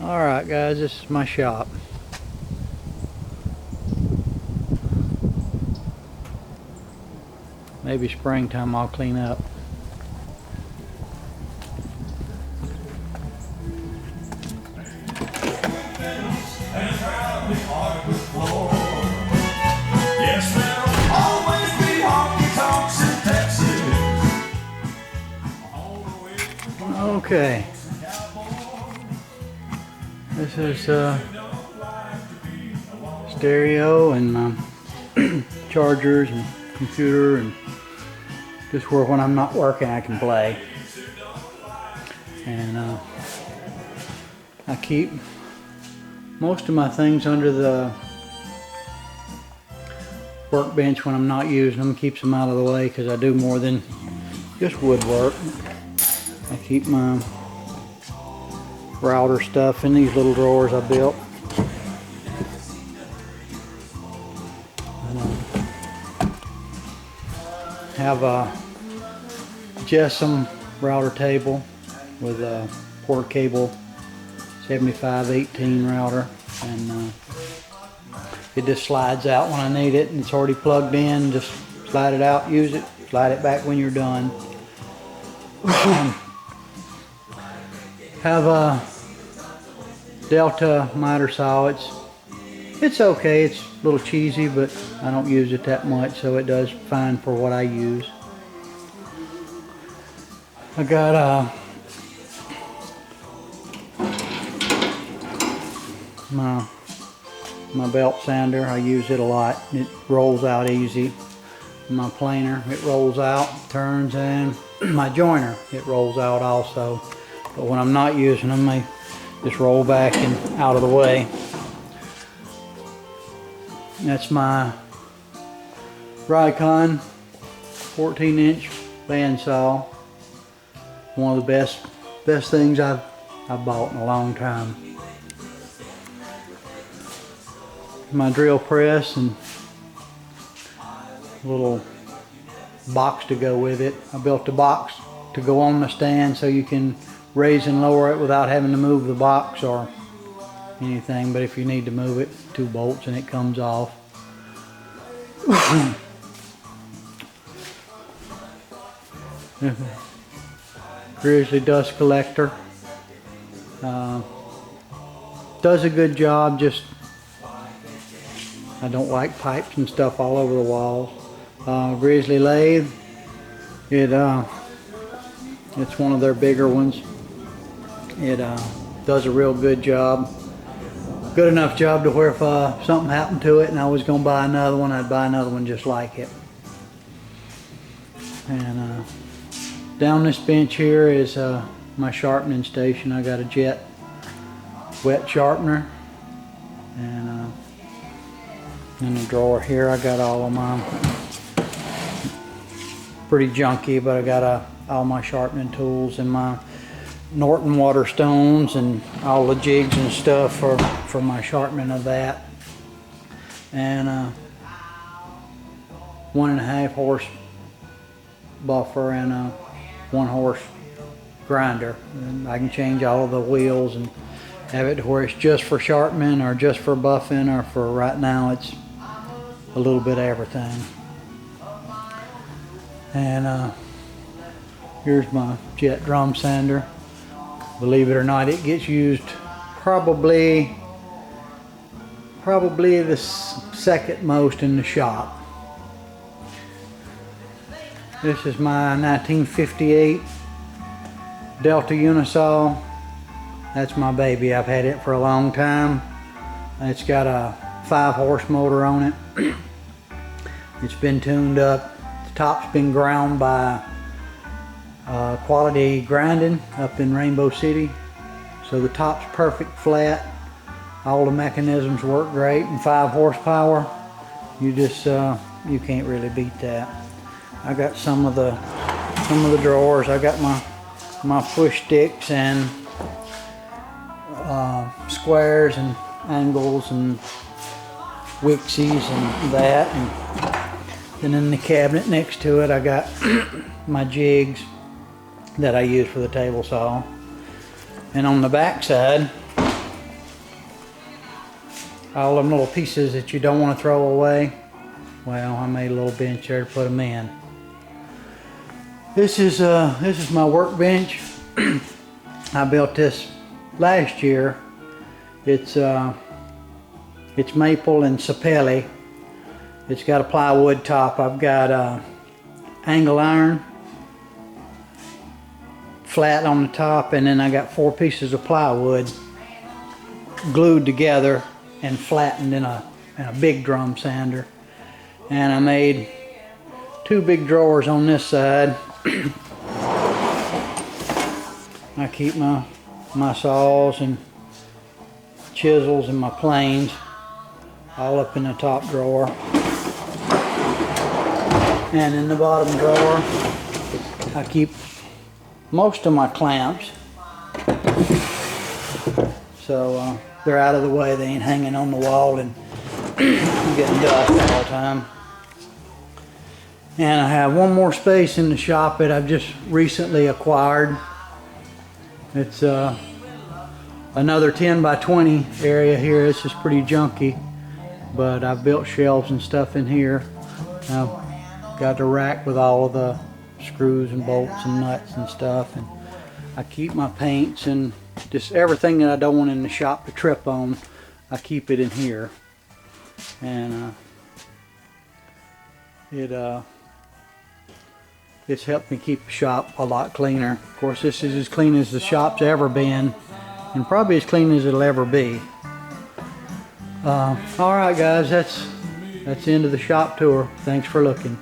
Alright guys, this is my shop. Maybe springtime I'll clean up. Okay. This is stereo and chargers and computer, and just where when I'm not working I can play. And I keep most of my things under the workbench when I'm not using them. Keeps them out of the way because I do more than just woodwork. I keep my router stuff in these little drawers I built. And have a JESSM router table with a port cable 7518 router, and it just slides out when I need it, and it's already plugged in. Just slide it out, use it, slide it back when you're done. Have a Delta miter saw. It's okay. It's a little cheesy, but I don't use it that much, so it does fine for what I use. I got my belt sander. I use it a lot. It rolls out easy. My planer, it rolls out, turns, and my joiner, it rolls out also. But when I'm not using them, they just roll back and out of the way. That's my Rikon 14-inch bandsaw. One of the best things I've bought in a long time. My drill press and little box to go with it. I built a box to go on the stand so you can raise and lower it without having to move the box or anything, but if you need to move it, 2 bolts and it comes off. Grizzly dust collector. Does a good job, just I don't like pipes and stuff all over the walls. Grizzly lathe, it's one of their bigger ones. It does a real good job. Good enough job to where if something happened to it and I was going to buy another one, I'd buy another one just like it. And down this bench here is my sharpening station. I got a jet wet sharpener, and in the drawer here I got all of my, pretty junky, but I got all my sharpening tools and my Norton Waterstones and all the jigs and stuff for my sharpening of that, and 1.5 horse buffer and a 1 horse grinder. And I can change all of the wheels and have it to where it's just for sharpening or just for buffing, or for right now it's a little bit of everything. And here's my jet drum sander. Believe it or not, it gets used probably the second most in the shop. This is my 1958 Delta Unisaw. That's my baby. I've had it for a long time. It's got a 5 horse motor on it. It's been tuned up. The top's been ground by Quality Grinding up in Rainbow City, so the top's perfect flat. All the mechanisms work great, and 5 horsepower. You just you can't really beat that. I got some of the drawers. I got my push sticks and squares and angles and wixies and that, and in the cabinet next to it I got my jigs that I use for the table saw. And on the back side all them little pieces that you don't want to throw away. Well, I made a little bench there to put them in. This is my workbench. I built this last year. It's maple and sapelli. It's got a plywood top. I've got angle iron flat on the top, and then I got 4 pieces of plywood glued together and flattened in a big drum sander. And I made 2 big drawers on this side. I keep my saws and chisels and my planes all up in the top drawer. And in the bottom drawer, I keep most of my clamps. So they're out of the way. They ain't hanging on the wall and getting dust all the time. And I have one more space in the shop that I've just recently acquired. It's another 10 by 20 area here. This is pretty junky, but I've built shelves and stuff in here. I've got the rack with all of the screws and bolts and nuts and stuff, and I keep my paints and just everything that I don't want in the shop to trip on, I keep it in here. And it's helped me keep the shop a lot cleaner. Of course, this is as clean as the shop's ever been, and probably as clean as it'll ever be. Alright guys, that's the end of the shop tour. Thanks for looking.